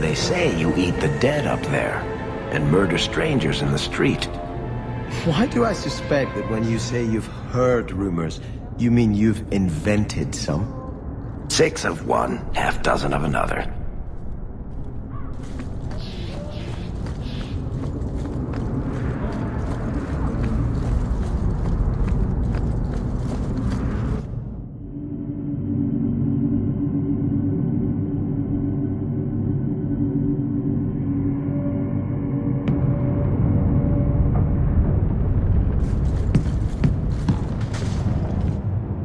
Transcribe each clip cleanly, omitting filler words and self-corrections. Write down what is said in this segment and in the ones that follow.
They say you eat the dead up there, and murder strangers in the street. Why do I suspect that when you say you've heard rumors, you mean you've invented some? 6 of one, half dozen of another.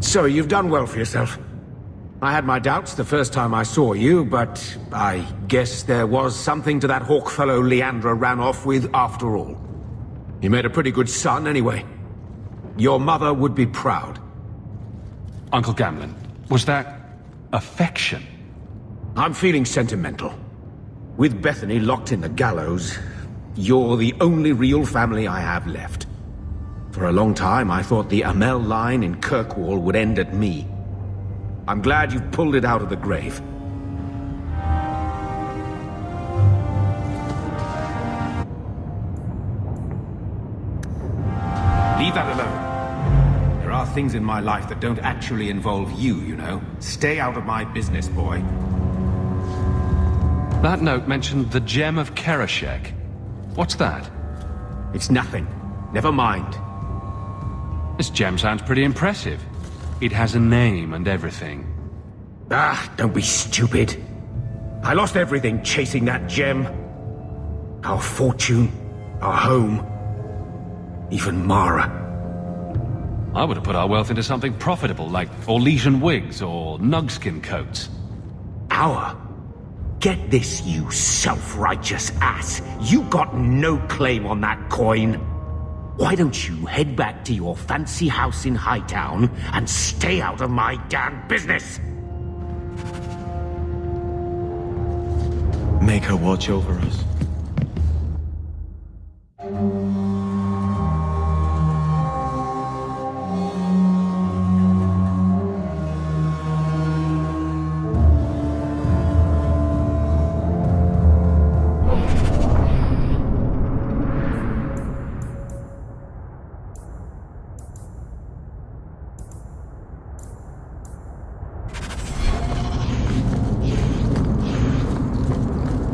So, you've done well for yourself. I had my doubts the first time I saw you, but I guess there was something to that hawk fellow Leandra ran off with after all. You made a pretty good son anyway. Your mother would be proud. Uncle Gamlen, was that affection? I'm feeling sentimental. With Bethany locked in the gallows, you're the only real family I have left. For a long time, I thought the Amel line in Kirkwall would end at me. I'm glad you've pulled it out of the grave. Leave that alone. There are things in my life that don't actually involve you, you know. Stay out of my business, boy. That note mentioned the Gem of Kereshek. What's that? It's nothing. Never mind. This gem sounds pretty impressive. It has a name and everything. Ah, don't be stupid. I lost everything chasing that gem. Our fortune, our home, even Mara. I would have put our wealth into something profitable, like Orlesian wigs or nugskin coats. Our? Get this, you self-righteous ass. You got no claim on that coin. Why don't you head back to your fancy house in Hightown and stay out of my damn business? Make her watch over us.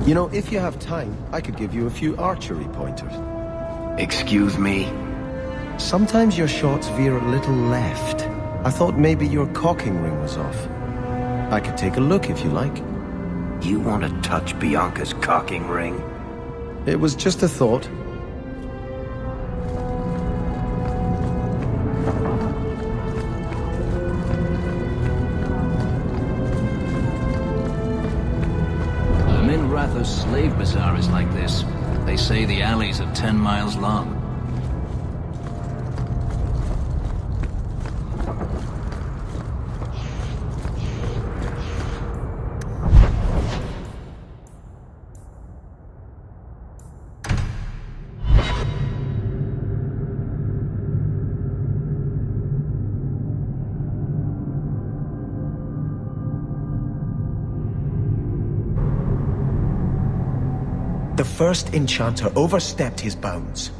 You know, if you have time, I could give you a few archery pointers. Excuse me? Sometimes your shots veer a little left. I thought maybe your cocking ring was off. I could take a look if you like. You want to touch Bianca's cocking ring? It was just a thought. Ratha's slave bazaar is like this. They say the alleys are 10 miles long. The first enchanter overstepped his bounds.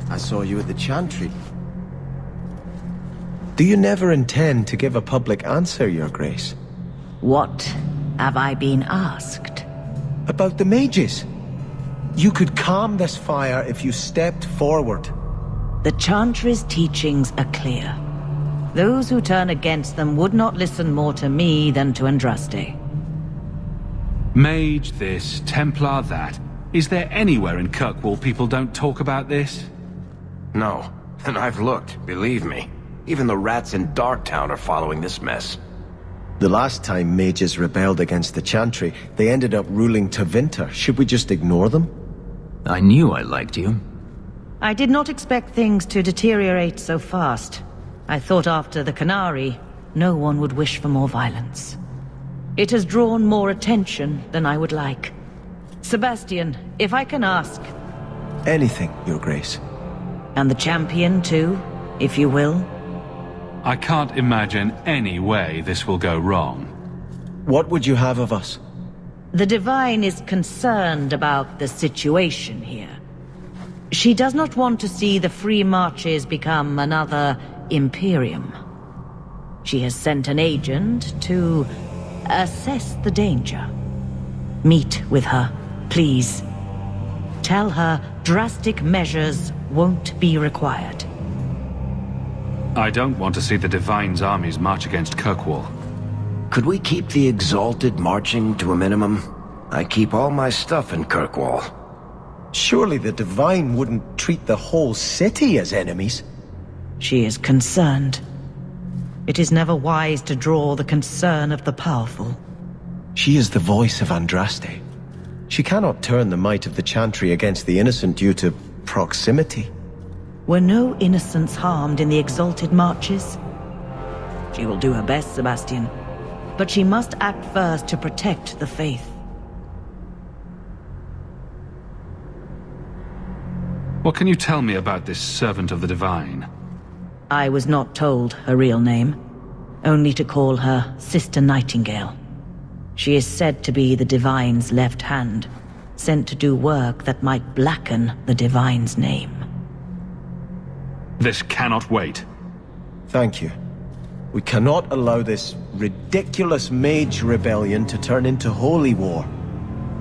I saw you at the chantry. Do you never intend to give a public answer, Your Grace? What have I been asked? About the mages. You could calm this fire if you stepped forward. The Chantry's teachings are clear. Those who turn against them would not listen more to me than to Andraste. Mage this, Templar that. Is there anywhere in Kirkwall people don't talk about this? No. And I've looked, believe me. Even the rats in Darktown are following this mess. The last time mages rebelled against the Chantry, they ended up ruling Tevinter. Should we just ignore them? I knew I liked you. I did not expect things to deteriorate so fast. I thought after the Canary, no one would wish for more violence. It has drawn more attention than I would like. Sebastian, if I can ask... Anything, Your Grace. And the champion too, if you will? I can't imagine any way this will go wrong. What would you have of us? The Divine is concerned about the situation here. She does not want to see the Free Marches become another Imperium. She has sent an agent to assess the danger. Meet with her, please. Tell her drastic measures won't be required. I don't want to see the Divine's armies march against Kirkwall. Could we keep the Exalted marching to a minimum? I keep all my stuff in Kirkwall. Surely the Divine wouldn't treat the whole city as enemies. She is concerned. It is never wise to draw the concern of the powerful. She is the voice of Andraste. She cannot turn the might of the Chantry against the innocent due to proximity. Were no innocents harmed in the Exalted marches? She will do her best, Sebastian. But she must act first to protect the faith. What can you tell me about this servant of the Divine? I was not told her real name, only to call her Sister Nightingale. She is said to be the Divine's left hand, sent to do work that might blacken the Divine's name. This cannot wait. Thank you. We cannot allow this ridiculous mage rebellion to turn into holy war.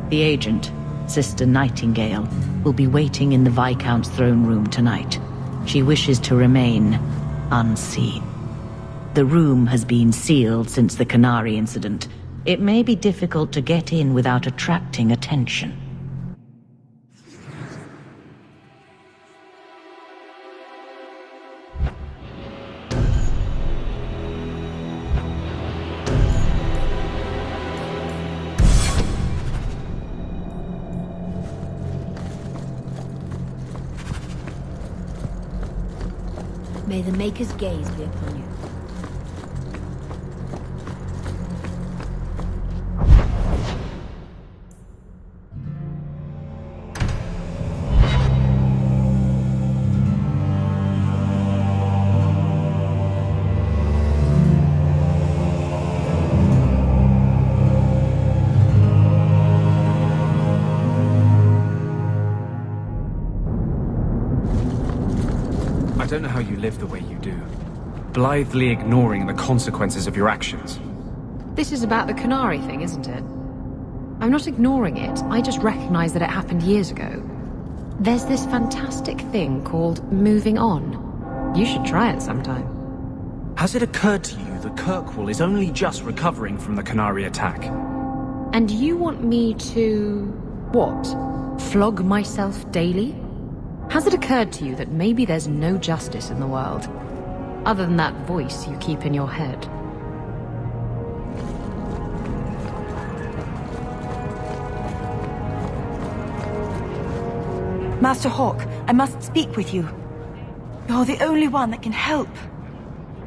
The agent, Sister Nightingale, will be waiting in the Viscount's throne room tonight. She wishes to remain unseen. The room has been sealed since the Canary incident. It may be difficult to get in without attracting attention. May the Maker's gaze be upon you. I don't know how you live the way you do, blithely ignoring the consequences of your actions. This is about the Canary thing, isn't it? I'm not ignoring it, I just recognize that it happened years ago. There's this fantastic thing called moving on. You should try it sometime. Has it occurred to you that Kirkwall is only just recovering from the Canary attack? And you want me to... what? Flog myself daily? Has it occurred to you that maybe there's no justice in the world, other than that voice you keep in your head? Master Hawk, I must speak with you. You're the only one that can help.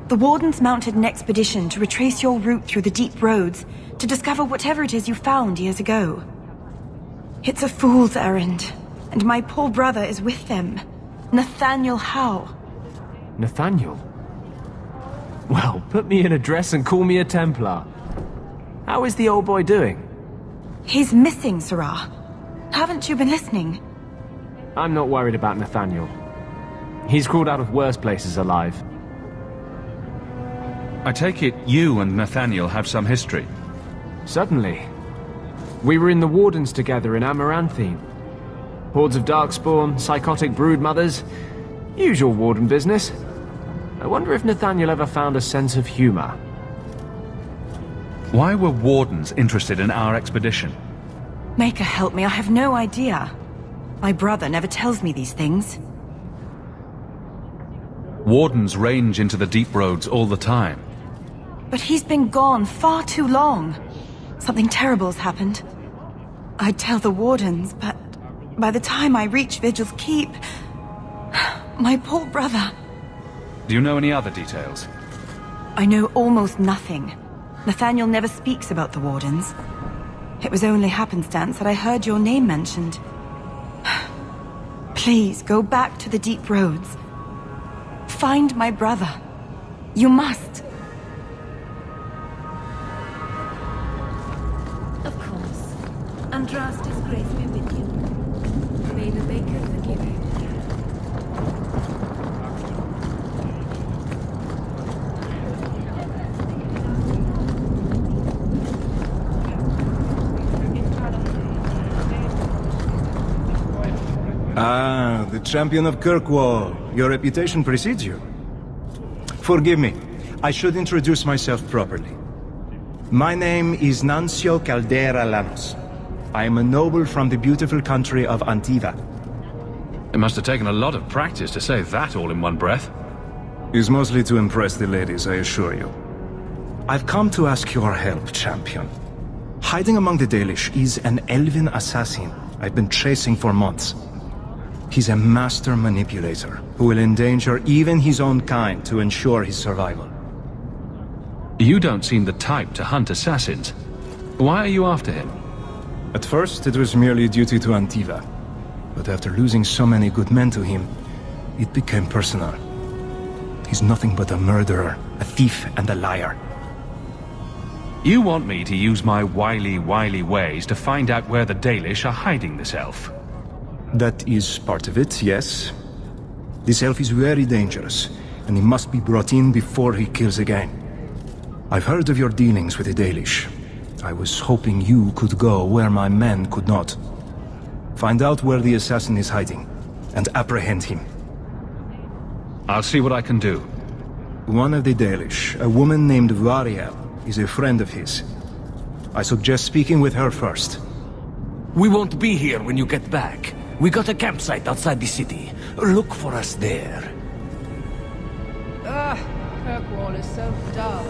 The Wardens mounted an expedition to retrace your route through the deep roads to discover whatever it is you found years ago. It's a fool's errand, and my poor brother is with them. Nathaniel Howe. Nathaniel? Well, put me in a dress and call me a Templar. How is the old boy doing? He's missing, Sirrah. Haven't you been listening? I'm not worried about Nathaniel. He's crawled out of worse places alive. I take it you and Nathaniel have some history? Certainly. We were in the Wardens together in Amaranthine. Hordes of Darkspawn, psychotic broodmothers. Usual Warden business. I wonder if Nathaniel ever found a sense of humor. Why were Wardens interested in our expedition? Maker help me, I have no idea. My brother never tells me these things. Wardens range into the deep roads all the time. But he's been gone far too long. Something terrible's happened. I'd tell the Wardens, but by the time I reach Vigil's Keep, my poor brother... Do you know any other details? I know almost nothing. Nathaniel never speaks about the Wardens. It was only happenstance that I heard your name mentioned. Please, go back to the deep roads. Find my brother. You must. Andras's grace be with you. May the Maker forgive you. Ah, the champion of Kirkwall. Your reputation precedes you. Forgive me. I should introduce myself properly. My name is Nancio Caldera Lanos. I am a noble from the beautiful country of Antiva. It must have taken a lot of practice to say that all in one breath. It's mostly to impress the ladies, I assure you. I've come to ask your help, champion. Hiding among the Dalish is an elven assassin I've been chasing for months. He's a master manipulator who will endanger even his own kind to ensure his survival. You don't seem the type to hunt assassins. Why are you after him? At first, it was merely duty to Antiva. But after losing so many good men to him, it became personal. He's nothing but a murderer, a thief, and a liar. You want me to use my wily ways to find out where the Dalish are hiding this elf? That is part of it, yes. This elf is very dangerous, and he must be brought in before he kills again. I've heard of your dealings with the Dalish. I was hoping you could go where my men could not. Find out where the assassin is hiding, and apprehend him. I'll see what I can do. One of the Dalish, a woman named Variel, is a friend of his. I suggest speaking with her first. We won't be here when you get back. We got a campsite outside the city. Look for us there. Ugh, Kirkwall is so dull.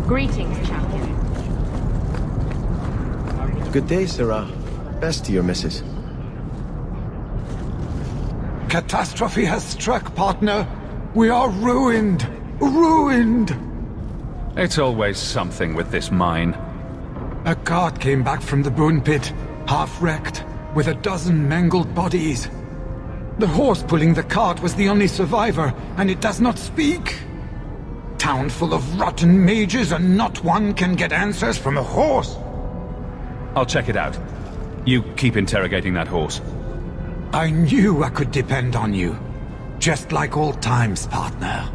Greetings, champion. Good day, Sirrah. Best to your missus. Catastrophe has struck, partner. We are ruined. Ruined! It's always something with this mine. A cart came back from the bone pit, half-wrecked, with a dozen mangled bodies. The horse pulling the cart was the only survivor, and it does not speak. Town full of rotten mages, and not one can get answers from a horse. I'll check it out. You keep interrogating that horse. I knew I could depend on you. Just like old times, partner.